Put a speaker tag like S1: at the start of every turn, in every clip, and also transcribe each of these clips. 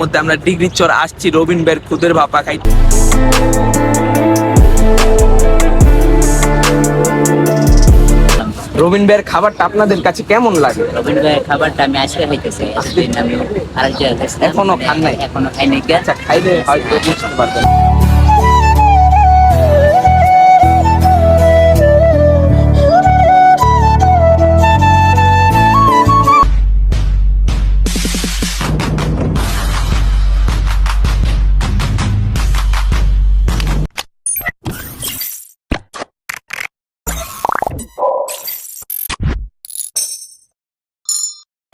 S1: মধ্যে আমরা ডিগ্রি চর আসছি রবিন ভাইয়ের খুদের ভাপা খাইতে। রবিন ভাইয়ের খাবারটা আপনাদের কাছে কেমন লাগে?
S2: রবিন ভাইয়ের খাবারটা আমি আজকে খাইতেছি, আমি আরেক জায়গায় খাইছি।
S1: এখনো খান নাই?
S2: এখনো খাই নাই।
S1: আচ্ছা, খাইলে হয়তো বুঝতে পারবেন।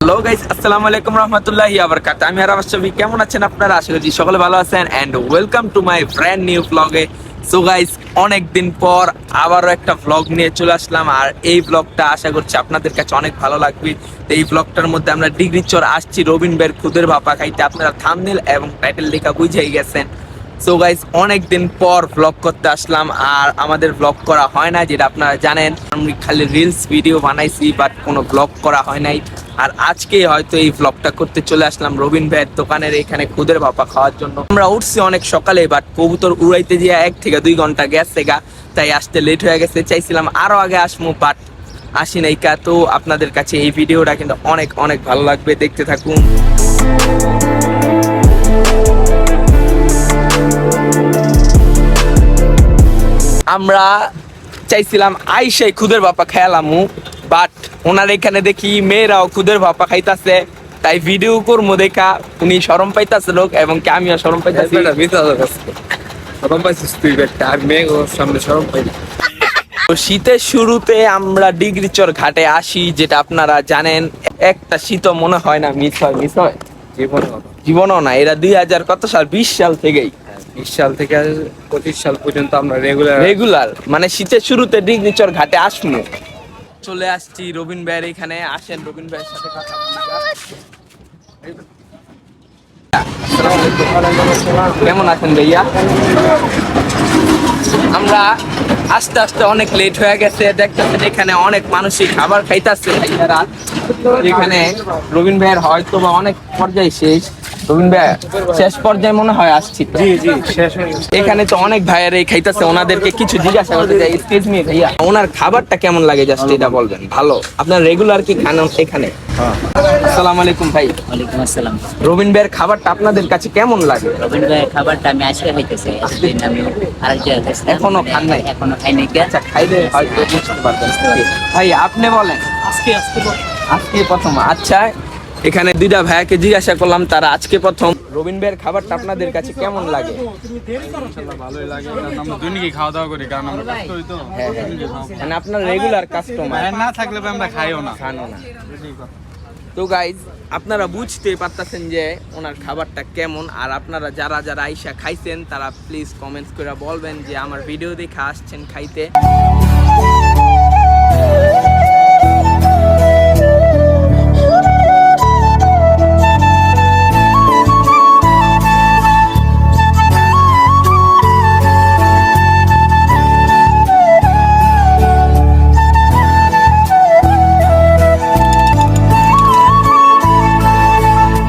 S1: হ্যালো গাইস, আসসালামু আলাইকুম রহমতুল্লাহি ওয়া বারাকাতুহু। আমি আরাফাত শফি। কেমন আছেন আপনারা? আশা করি সকলে ভালো আছেন and welcome to my brand new ব্লগে। সো গাইস, অনেক দিন পর আবারও একটা ব্লগ নিয়ে চলে আসলাম, আর এই ব্লগটা আশা করছি আপনাদের কাছে অনেক ভালো লাগবে। তো এই ব্লগটার মধ্যে আমরা ডিগ্রি চর আসছি রবিন ভাইয়ের খুদের ভাপা খাইতে। আপনারা থাম্বনেল এবং টাইটেল দেখা বুঝেই গেছেন। সো গাইস, অনেক দিন পর ব্লগ করতে আসলাম, আর আমাদের ব্লগ করা হয় না, যেটা আপনারা জানেন। আমি খালি রিলস ভিডিও বানাইছি, বাট কোনো ব্লগ করা হয় নাই। আর আজকে হয়তো এই ব্লগটা করতে চলে আসলাম রবিন ভাইয়ের দোকানের এখানে খুদের ভাপা খাওয়ার জন্য। আমরা উঠছি অনেক সকালে, বাট কবুতর উড়াইতে গিয়ে 1 থেকে 2 ঘন্টা গেছে গা, তাই আসতে লেট হয়ে গেছে। চাইছিলাম আরো আগে আসবো, বাট আসি নাই কা। তো আপনাদের কাছে এই ভিডিওটা কিন্তু অনেক অনেক ভালো লাগবে, দেখতে থাকুন। আমরা চাইছিলাম আইসাই খুদের ভাপা খেয়ালামু, বাট ওনার এখানে দেখি মেয়েরাও খুদের ভাপা খাইতাছে, তাই ভিডিও করবো দেখা উনি শরম পাইতাছে লোক, এবং কি আমিও শরম পাইতাছি। তো শীতের শুরুতে আমরা ডিগ্রি চর ঘাটে আসি, যেটা আপনারা জানেন। একটা শীত মনে হয় না মিস হয় জীবনও না। এরা 2000 কত সাল 20 সাল থেকেই
S3: 20 সাল থেকে 25 সাল পর্যন্ত আমরা
S1: রেগুলার মানে শীতের শুরুতে ডিগ্রি চর ঘাটে আসবো। চলে আসছি রবিন ভাইয়ের এখানে। আসেন রবিন ভাইয়ের সাথে কথা বলি। কেমন আছেন ভাইয়া? আমরা আস্তে আস্তে অনেক লেট হয়ে গেছে, দেখতেছেন এখানে অনেক মানুষই খাবার খাইতেছে। এখানে রবিন ভাইয়ের হয়তো বা অনেক পর্যায়ে শেষ। রবিন ভাই শেষ পর্যায়ে মনে হয় আসছি।
S3: জি শেষ হয়ে গেছে।
S1: এখানে তো অনেক ভাইয়ারা খাইতেছে, ওনাদেরকে কিছু জিজ্ঞাসা করতে চাই। এক্সকিউজ মি ভাইয়া, ওনার খাবারটা কেমন লাগে জাস্ট এটা বলবেন। ভালো? আপনার রেগুলার কি খান এখানে? আসসালামু আলাইকুম ভাই।
S2: ওয়ালাইকুম আসসালাম।
S1: রবিন ভাইয়ের খাবারটা আপনাদের কাছে কেমন লাগে?
S2: রবিন ভাইয়ের খাবারটা আমি আজকে খাইতেছি, আমি আরেক জায়গায় খাইছি।
S1: এখনো খান নাই?
S2: এখনো খাই নাই।
S1: আচ্ছা, খাইলে হয়তো বুঝতে পারবেন। ভাই আপনি বলেন। আজকে প্রথম? আচ্ছা, এখানে 2টা ভাইয়াকে জিজ্ঞাসা করলাম, তারা আজকে প্রথম। রবিন ভাইয়ের খাবারটা আপনাদের কাছে কেমন লাগে?
S3: ইনশাআল্লাহ ভালোই লাগে, কারণ আমরা দৈনিকই খাওয়া দাওয়া করি, কারণ আমরা কষ্ট হই তো।
S1: মানে আপনার রেগুলার কাস্টমার?
S3: না থাকলে আমরা খাইও না।
S1: খানো না। তো গাইজ, আপনারা বুঝতে পারতেছেন যে ওনার খাবারটা কেমন। আর আপনারা যারা যারা আইসা খাইছেন তারা প্লিজ কমেন্টস করে বলবেন যে আমার ভিডিও দেখে আসছেন খাইতে।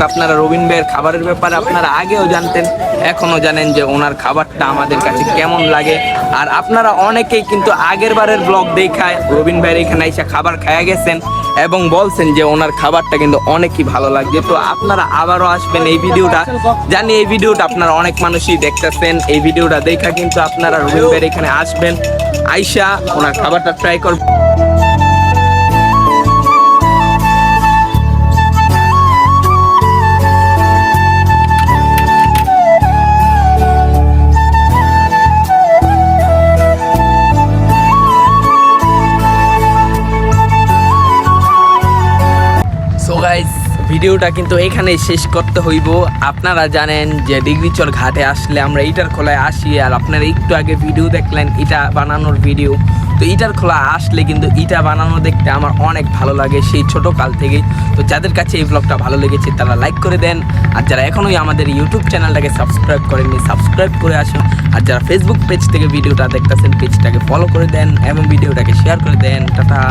S1: আপনারা রবিন ভাইয়ের খাবারের ব্যাপারে আপনারা আগেও জানতেন, এখনো জানেন যে ওনার খাবারটা আমাদের কাছে কেমন লাগে। আর আপনারা অনেকেই কিন্তু আগের বারের ব্লগ দেখায় রবিন ভাইয়ের এখানে এসে খাবার খাইয়া গেছেন এবং বলছেন যে ওনার খাবারটা কিন্তু অনেকই ভালো লাগছে। তো আপনারা আবারও আসবেন। এই ভিডিওটা জানি, এই ভিডিওটা আপনারা অনেক মানুষই দেখতেছেন। এই ভিডিওটা দেখা কিন্তু আপনারা রবিন ভাইয়ের এখানে আসবেন, আইসা ওনার খাবারটা ট্রাই করবেন। ভিডিওটা কিন্তু এখানেই শেষ করতে হইব। আপনারা জানেন যে ডিগ্রি চর ঘাটে আসলে আমরা ইটার খোলায় আসি, আর আপনারা একটু আগে ভিডিও দেখলেন ইটা বানানোর ভিডিও। তো ইটার খোলা আসলে কিন্তু ইটা বানানো দেখতে আমার অনেক ভালো লাগে সেই ছোটোকাল থেকেই। তো যাদের কাছে এই ব্লগটা ভালো লেগেছে তারা লাইক করে দেন, আর যারা এখনোই আমাদের ইউটিউব চ্যানেলটাকে সাবস্ক্রাইব করেননি সাবস্ক্রাইব করে আসুন, আর যারা ফেসবুক পেজ থেকে ভিডিওটা দেখতেছেন পেজটাকে ফলো করে দেন এবং ভিডিওটাকে শেয়ার করে দেন। টাটা।